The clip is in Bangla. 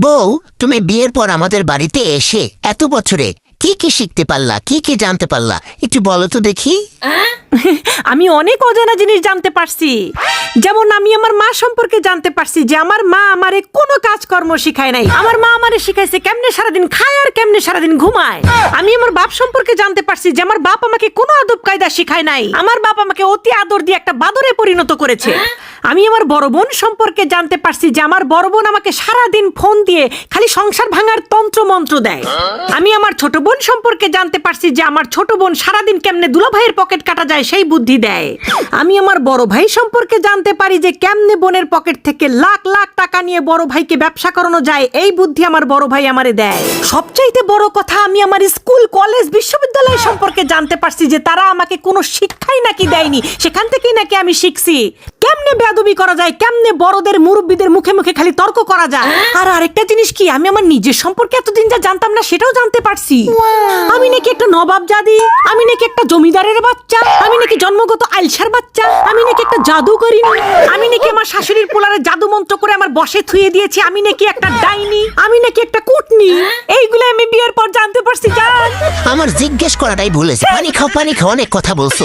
বউ, তুমি বিয়ের পর আমাদের বাড়িতে এসে এত বছরে কি কি শিখতে পারলা, কি কি জানতে পারলা, একটু বলো তো দেখি। আমি অনেক অজানা জিনিস জানতে পারছি। যেমন আমি আমার মা সম্পর্কে জানতে পারছি যে আমার মা আমারে কোনো কাজকর্ম শিখায় নাই। আমার মা আমারে শিখাইছে কেমনে সারাদিন খায় আর কেমনে সারাদিন ঘুমায়। আমি আমার বাপ সম্পর্কে জানতে পারছি যে আমার বাপ আমাকে কোনো আদব কায়দা শিখায় নাই। আমার বাপ আমাকে অতি আদর দিয়ে একটা বাদরে পরিণত করেছে। আমি আমার বড় বোন সম্পর্কে জানতে পারছি যে আমার বড় বোন আমাকে সারাদিন ফোন দিয়ে খালি সংসার ভাঙার তন্ত্র মন্ত্র দেয়। আমি আমার ছোট বোন সম্পর্কে জানতে পারছি যে আমার ছোট বোন সারাদিন কেমনে দুলাভাইয়ের পকেট কাটা যায় সেই বুদ্ধি দেয়। আমি আমার বড় ভাই সম্পর্কে জানতে পারি যে কেমনে বোনের পকেট থেকে লাখ লাখ টাকা নিয়ে বড় ভাইকে ব্যবসা করানো যায়, এই বুদ্ধি আমার বড় ভাই আমারে দেয়। সবচাইতে বড় কথা, আমি আমার স্কুল কলেজ বিশ্ববিদ্যালয় সম্পর্কে জানতে পারছি যে তারা আমাকে কোনো শিক্ষাই নাকি দেয়নি, সেখান থেকেই নাকি আমি শিখছি কেমনে বেয়াদবি করা যায়, কেমনে বড়দের মুরব্বীদের মুখে মুখে খালি তর্ক করা যায়। আর আরেকটা জিনিস কি, আমি আমার নিজের সম্পর্কে এতদিন যা জানতাম না সেটাও জানতে পারছি। আমি নাকি একটা নবাব জাদি, আমি নাকি একটা জমিদারের বাচ্চা, আমি নাকি জন্মগত আইলসার বাচ্চা, আমি নাকি একটা জাদুকরি, আমি নাকি আমার শাশুড়ির পোলারে জাদু মন্ত্র করে আমার বসে থুয়ে দিয়েছি, আমি নাকি একটা ডাইনি, আমি নাকি একটা কুটনি। এইগুলো আমি বিয়ের পর জানতে পারছি। জান, আমার জিজ্ঞেস করাটাই ভুলেছে। পানি খাও, পানি খাও, অনেক কথা বলছো।